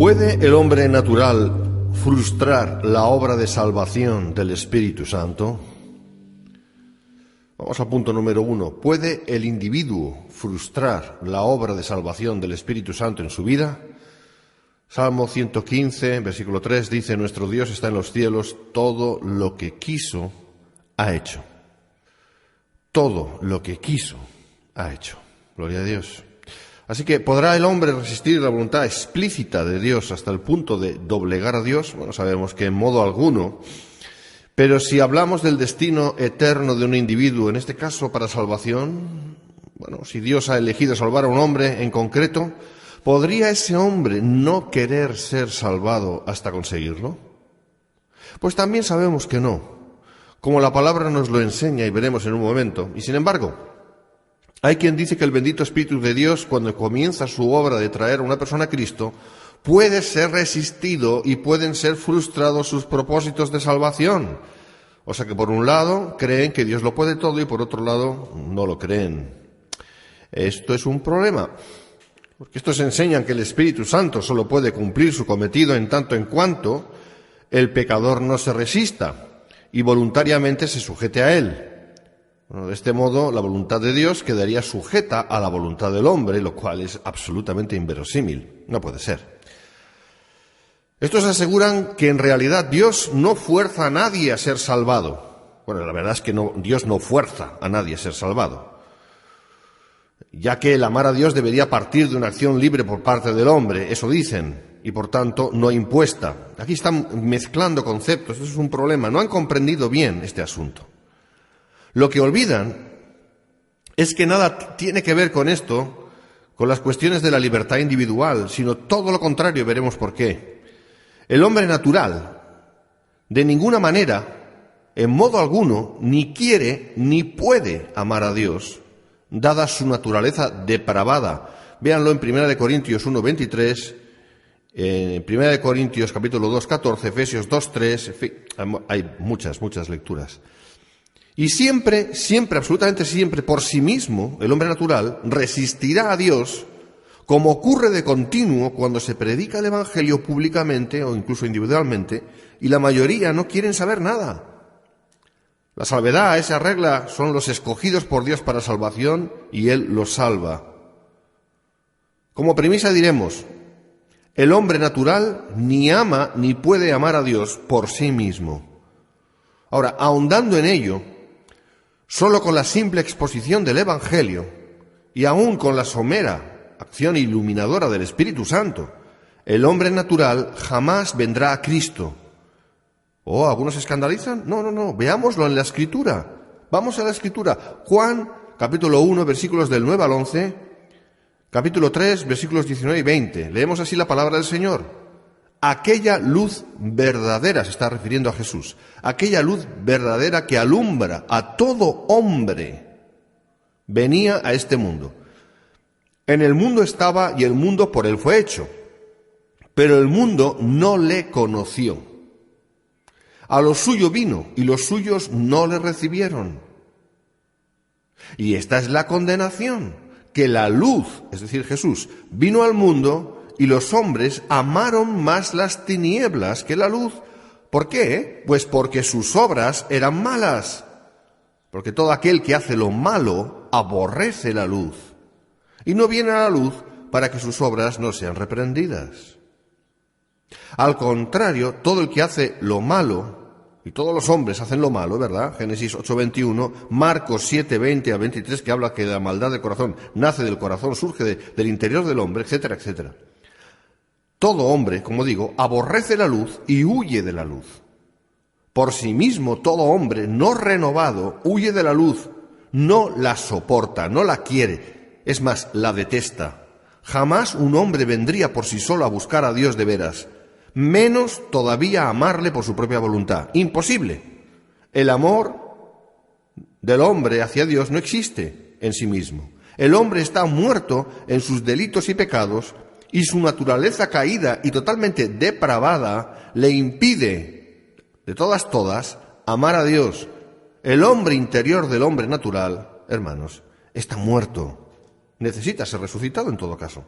¿Puede el hombre natural frustrar la obra de salvación del Espíritu Santo? Vamos al punto número 1. ¿Puede el individuo frustrar la obra de salvación del Espíritu Santo en su vida? Salmo 115, versículo 3, dice: nuestro Dios está en los cielos, todo lo que quiso ha hecho. Todo lo que quiso ha hecho. Gloria a Dios. Así que, ¿podrá el hombre resistir la voluntad explícita de Dios hasta el punto de doblegar a Dios? Bueno, sabemos que en modo alguno. Pero si hablamos del destino eterno de un individuo, en este caso para salvación, bueno, si Dios ha elegido salvar a un hombre en concreto, ¿podría ese hombre no querer ser salvado hasta conseguirlo? Pues también sabemos que no, como la palabra nos lo enseña y veremos en un momento. Y sin embargo, hay quien dice que el bendito Espíritu de Dios, cuando comienza su obra de traer a una persona a Cristo, puede ser resistido y pueden ser frustrados sus propósitos de salvación. O sea que por un lado creen que Dios lo puede todo y por otro lado no lo creen. Esto es un problema, porque estos enseñan que el Espíritu Santo solo puede cumplir su cometido en tanto en cuanto el pecador no se resista y voluntariamente se sujete a él. Bueno, de este modo, la voluntad de Dios quedaría sujeta a la voluntad del hombre, lo cual es absolutamente inverosímil. No puede ser. Estos aseguran que en realidad Dios no fuerza a nadie a ser salvado. Bueno, la verdad es que Dios no fuerza a nadie a ser salvado, ya que el amar a Dios debería partir de una acción libre por parte del hombre, eso dicen, y por tanto no impuesta. Aquí están mezclando conceptos, eso es un problema, no han comprendido bien este asunto. Lo que olvidan es que nada tiene que ver con esto, con las cuestiones de la libertad individual, sino todo lo contrario, veremos por qué. El hombre natural, de ninguna manera, en modo alguno, ni quiere ni puede amar a Dios, dada su naturaleza depravada. Véanlo en 1 Corintios 1:23, en 1 Corintios capítulo 2:14, Efesios 2:3, hay muchas lecturas. Y siempre, absolutamente siempre, por sí mismo, el hombre natural resistirá a Dios, como ocurre de continuo cuando se predica el Evangelio públicamente o incluso individualmente, y la mayoría no quieren saber nada. La salvedad a esa regla son los escogidos por Dios para salvación y Él los salva. Como premisa diremos: el hombre natural ni ama ni puede amar a Dios por sí mismo. Ahora, ahondando en ello, solo con la simple exposición del Evangelio y aún con la somera acción iluminadora del Espíritu Santo, el hombre natural jamás vendrá a Cristo. ¿Oh, algunos se escandalizan? No, veámoslo en la Escritura. Vamos a la Escritura. Juan, capítulo 1, versículos del 9 al 11, capítulo 3, versículos 19 y 20. Leemos así la palabra del Señor. Aquella luz verdadera, se está refiriendo a Jesús, aquella luz verdadera que alumbra a todo hombre, venía a este mundo. En el mundo estaba y el mundo por él fue hecho, pero el mundo no le conoció. A lo suyo vino y los suyos no le recibieron. Y esta es la condenación, que la luz, es decir, Jesús, vino al mundo y los hombres amaron más las tinieblas que la luz. ¿Por qué? Pues porque sus obras eran malas. Porque todo aquel que hace lo malo aborrece la luz y no viene a la luz para que sus obras no sean reprendidas. Al contrario, todo el que hace lo malo, y todos los hombres hacen lo malo, ¿verdad? Génesis 8:21, Marcos 7:20 a 23, que habla que la maldad del corazón nace del corazón, surge del interior del hombre, etcétera, etcétera. Todo hombre, como digo, aborrece la luz y huye de la luz. Por sí mismo, todo hombre no renovado huye de la luz, no la soporta, no la quiere, es más, la detesta. Jamás un hombre vendría por sí solo a buscar a Dios de veras, menos todavía amarle por su propia voluntad. Imposible. El amor del hombre hacia Dios no existe en sí mismo. El hombre está muerto en sus delitos y pecados, y su naturaleza caída y totalmente depravada le impide, de todas, amar a Dios. El hombre interior del hombre natural, hermanos, está muerto. Necesita ser resucitado en todo caso.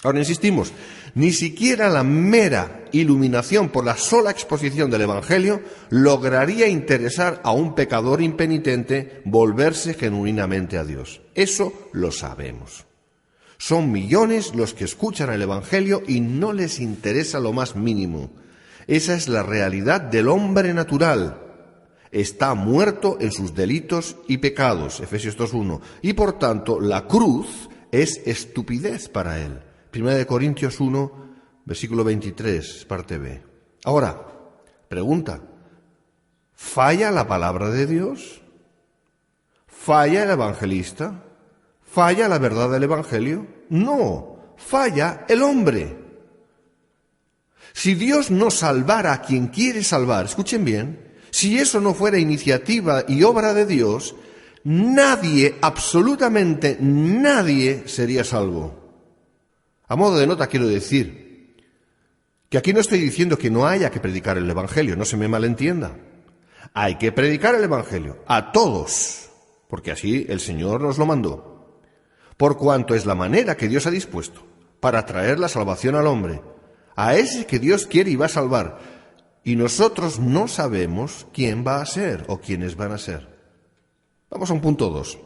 Ahora insistimos, ni siquiera la mera iluminación por la sola exposición del Evangelio lograría interesar a un pecador impenitente volverse genuinamente a Dios. Eso lo sabemos. Son millones los que escuchan el Evangelio y no les interesa lo más mínimo. Esa es la realidad del hombre natural. Está muerto en sus delitos y pecados, Efesios 2:1, y por tanto la cruz es estupidez para él. 1 Corintios 1, versículo 23, parte B. Ahora, pregunta, ¿falla la palabra de Dios? ¿Falla el evangelista? ¿Falla la verdad del Evangelio? No, falla el hombre. Si Dios no salvara a quien quiere salvar, escuchen bien, si eso no fuera iniciativa y obra de Dios, nadie, absolutamente nadie, sería salvo. A modo de nota quiero decir que aquí no estoy diciendo que no haya que predicar el Evangelio, no se me malentienda. Hay que predicar el Evangelio a todos, porque así el Señor nos lo mandó, por cuanto es la manera que Dios ha dispuesto para traer la salvación al hombre, a ese que Dios quiere y va a salvar, y nosotros no sabemos quién va a ser o quiénes van a ser. Vamos a un punto 2.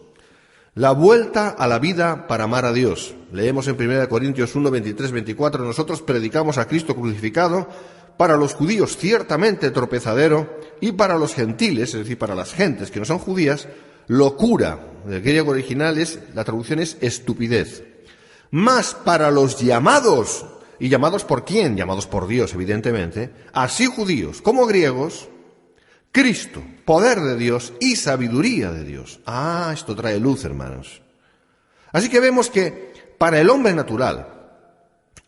La vuelta a la vida para amar a Dios. Leemos en 1 Corintios 1, 23, 24, nosotros predicamos a Cristo crucificado, para los judíos ciertamente tropezadero, y para los gentiles, es decir, para las gentes que no son judías, locura. El griego original la traducción es estupidez. Mas para los llamados, ¿y llamados por quién? Llamados por Dios, evidentemente, así judíos como griegos, Cristo, poder de Dios y sabiduría de Dios. Ah, esto trae luz, hermanos. Así que vemos que para el hombre natural,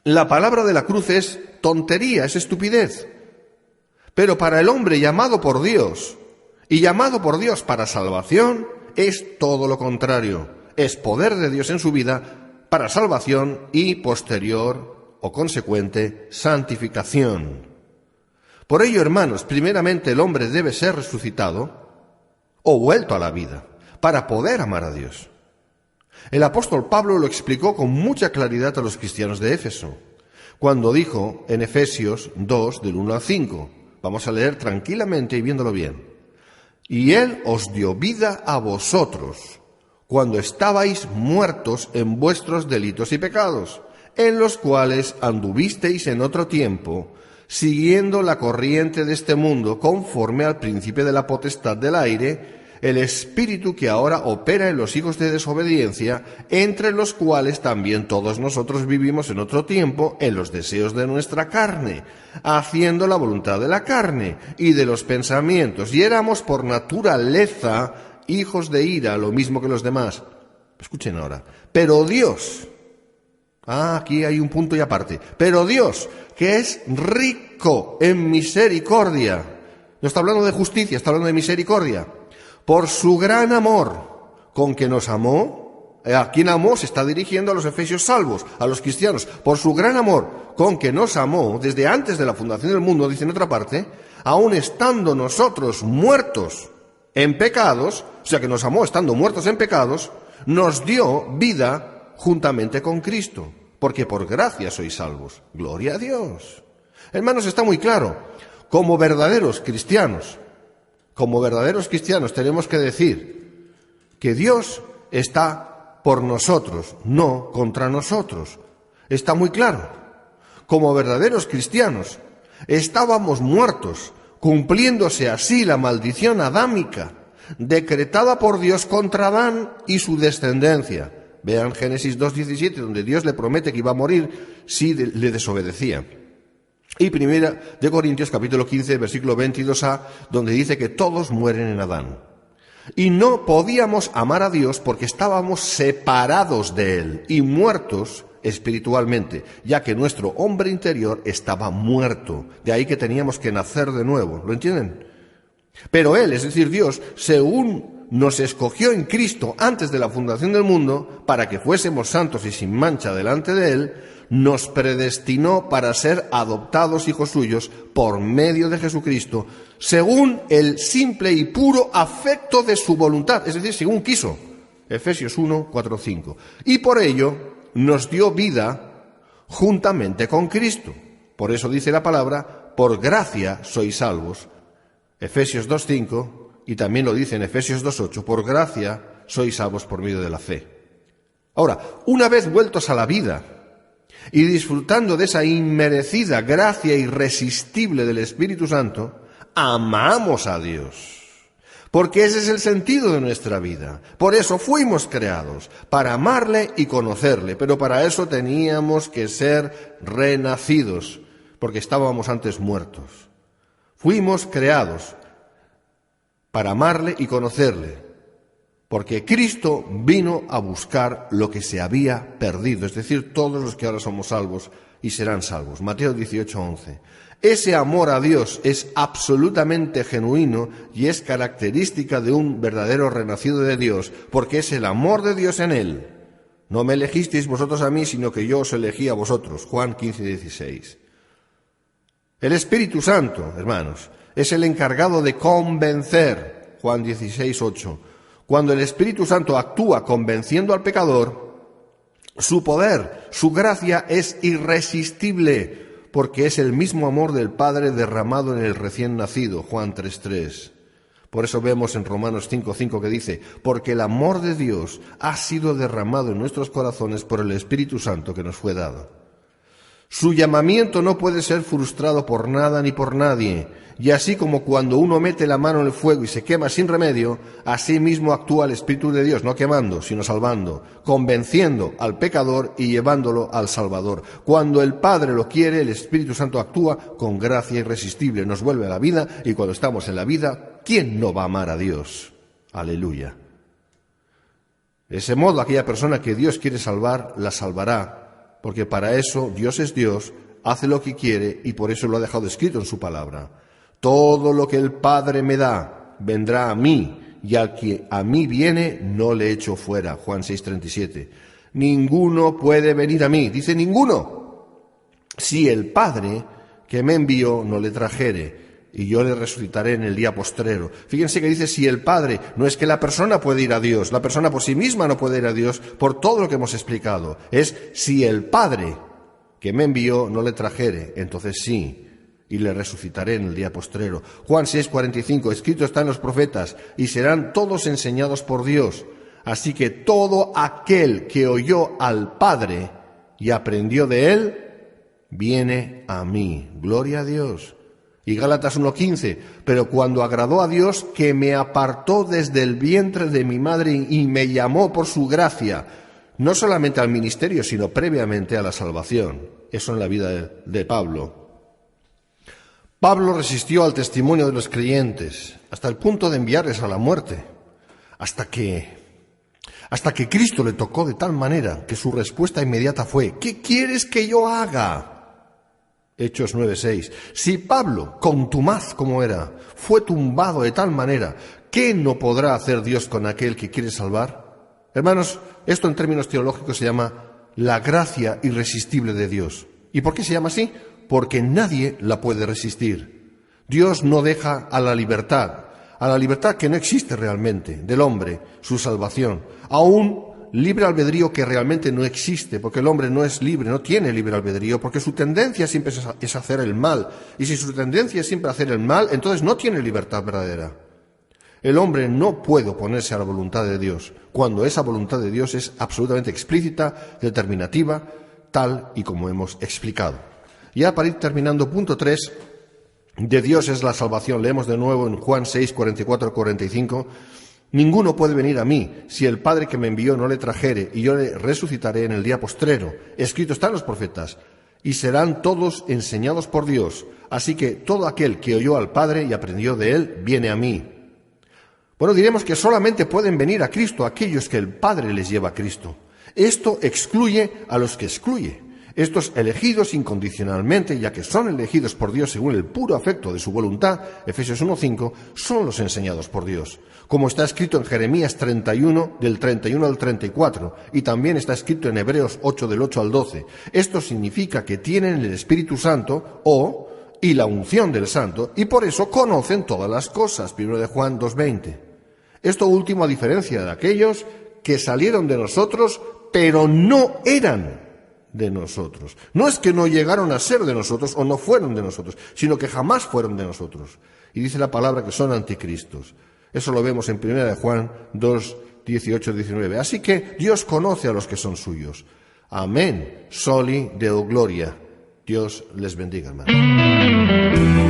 la palabra de la cruz es tontería, es estupidez. Pero para el hombre llamado por Dios y llamado por Dios para salvación, es todo lo contrario. Es poder de Dios en su vida para salvación y posterior o consecuente santificación. Por ello, hermanos, primeramente el hombre debe ser resucitado o vuelto a la vida para poder amar a Dios. El apóstol Pablo lo explicó con mucha claridad a los cristianos de Éfeso, cuando dijo en Efesios 2, del 1 al 5, vamos a leer tranquilamente y viéndolo bien, y Él os dio vida a vosotros, cuando estabais muertos en vuestros delitos y pecados, en los cuales anduvisteis en otro tiempo, siguiendo la corriente de este mundo, conforme al príncipe de la potestad del aire, el espíritu que ahora opera en los hijos de desobediencia, entre los cuales también todos nosotros vivimos en otro tiempo en los deseos de nuestra carne, haciendo la voluntad de la carne y de los pensamientos, y éramos por naturaleza hijos de ira, lo mismo que los demás. Escuchen ahora. Pero Dios, aquí hay un punto y aparte, pero Dios, que es rico en misericordia, no está hablando de justicia, está hablando de misericordia, por su gran amor con que nos amó, ¿a quién amó? Se está dirigiendo a los efesios salvos, a los cristianos, por su gran amor con que nos amó, desde antes de la fundación del mundo, dice en otra parte, aun estando nosotros muertos en pecados, o sea que nos amó estando muertos en pecados, nos dio vida juntamente con Cristo, porque por gracia sois salvos. Gloria a Dios. Hermanos, está muy claro, como verdaderos cristianos tenemos que decir que Dios está por nosotros, no contra nosotros. Está muy claro. Como verdaderos cristianos estábamos muertos, cumpliéndose así la maldición adámica, decretada por Dios contra Adán y su descendencia. Vean Génesis 2:17, donde Dios le promete que iba a morir si le desobedecía. Y 1 Corintios capítulo 15, versículo 22a, donde dice que todos mueren en Adán. Y no podíamos amar a Dios porque estábamos separados de Él y muertos espiritualmente, ya que nuestro hombre interior estaba muerto. De ahí que teníamos que nacer de nuevo. ¿Lo entienden? Pero Él, es decir, Dios, según nos escogió en Cristo antes de la fundación del mundo, para que fuésemos santos y sin mancha delante de Él, nos predestinó para ser adoptados hijos suyos por medio de Jesucristo, según el simple y puro afecto de su voluntad, es decir, según quiso. Efesios 1, 4, 5. Y por ello nos dio vida juntamente con Cristo. Por eso dice la palabra, por gracia sois salvos. Efesios 2:5, y también lo dice en Efesios 2:8, por gracia sois salvos por medio de la fe. Ahora, una vez vueltos a la vida y disfrutando de esa inmerecida gracia irresistible del Espíritu Santo, amamos a Dios. Porque ese es el sentido de nuestra vida. Por eso fuimos creados, para amarle y conocerle. Pero para eso teníamos que ser renacidos, porque estábamos antes muertos. Fuimos creados para amarle y conocerle, porque Cristo vino a buscar lo que se había perdido, es decir, todos los que ahora somos salvos y serán salvos. Mateo 18:11. Ese amor a Dios es absolutamente genuino y es característica de un verdadero renacido de Dios, porque es el amor de Dios en él. No me elegisteis vosotros a mí, sino que yo os elegí a vosotros. Juan 15:16. El Espíritu Santo, hermanos, es el encargado de convencer. Juan 16:8. Cuando el Espíritu Santo actúa convenciendo al pecador, su poder, su gracia es irresistible, porque es el mismo amor del Padre derramado en el recién nacido, Juan 3:3. Por eso vemos en Romanos 5:5 que dice, porque el amor de Dios ha sido derramado en nuestros corazones por el Espíritu Santo que nos fue dado. Su llamamiento no puede ser frustrado por nada ni por nadie, y así como cuando uno mete la mano en el fuego y se quema sin remedio, así mismo actúa el Espíritu de Dios, no quemando, sino salvando, convenciendo al pecador y llevándolo al Salvador. Cuando el Padre lo quiere, el Espíritu Santo actúa con gracia irresistible, nos vuelve a la vida, y cuando estamos en la vida, ¿quién no va a amar a Dios? Aleluya. De ese modo, aquella persona que Dios quiere salvar, la salvará, porque para eso Dios es Dios, hace lo que quiere y por eso lo ha dejado escrito en su palabra. Todo lo que el Padre me da vendrá a mí, y al que a mí viene no le echo fuera. Juan 6:37. Ninguno puede venir a mí, dice ninguno, si el Padre que me envió no le trajere, y yo le resucitaré en el día postrero. Fíjense que dice si el Padre, no es que la persona puede ir a Dios, la persona por sí misma no puede ir a Dios por todo lo que hemos explicado. Es si el Padre que me envió no le trajere, entonces sí, y le resucitaré en el día postrero. Juan 6:45, escrito está en los profetas, y serán todos enseñados por Dios. Así que todo aquel que oyó al Padre y aprendió de él, viene a mí. Gloria a Dios. Y Gálatas 1:15, pero cuando agradó a Dios, que me apartó desde el vientre de mi madre y me llamó por su gracia, no solamente al ministerio, sino previamente a la salvación. Eso en la vida de Pablo. Pablo resistió al testimonio de los creyentes hasta el punto de enviarles a la muerte, hasta que Cristo le tocó de tal manera que su respuesta inmediata fue, ¿qué quieres que yo haga? Hechos 9:6. Si Pablo, contumaz como era, fue tumbado de tal manera, ¿qué no podrá hacer Dios con aquel que quiere salvar? Hermanos, esto en términos teológicos se llama la gracia irresistible de Dios. ¿Y por qué se llama así? Porque nadie la puede resistir. Dios no deja a la libertad que no existe realmente, del hombre, su salvación, a un libre albedrío que realmente no existe, porque el hombre no es libre, no tiene libre albedrío, porque su tendencia siempre es hacer el mal, y si su tendencia es siempre hacer el mal, entonces no tiene libertad verdadera. El hombre no puede oponerse a la voluntad de Dios, cuando esa voluntad de Dios es absolutamente explícita, determinativa, tal y como hemos explicado. Ya para ir terminando, punto 3, de Dios es la salvación. Leemos de nuevo en Juan 6, 44-45. Ninguno puede venir a mí si el Padre que me envió no le trajere, y yo le resucitaré en el día postrero. Escrito está en los profetas, y serán todos enseñados por Dios. Así que todo aquel que oyó al Padre y aprendió de él, viene a mí. Bueno, diremos que solamente pueden venir a Cristo aquellos que el Padre les lleva a Cristo. Esto excluye a los que excluye. Estos elegidos incondicionalmente, ya que son elegidos por Dios según el puro afecto de su voluntad, Efesios 1:5, son los enseñados por Dios. Como está escrito en Jeremías 31, del 31 al 34, y también está escrito en Hebreos 8, del 8 al 12. Esto significa que tienen el Espíritu Santo y la unción del Santo, y por eso conocen todas las cosas. 1 de Juan 2:20. Esto último a diferencia de aquellos que salieron de nosotros, pero no eran de nosotros. No es que no llegaron a ser de nosotros o no fueron de nosotros, sino que jamás fueron de nosotros. Y dice la palabra que son anticristos. Eso lo vemos en 1 Juan 2, 18, 19. Así que Dios conoce a los que son suyos. Amén. Soli Deo Gloria. Dios les bendiga, hermanos.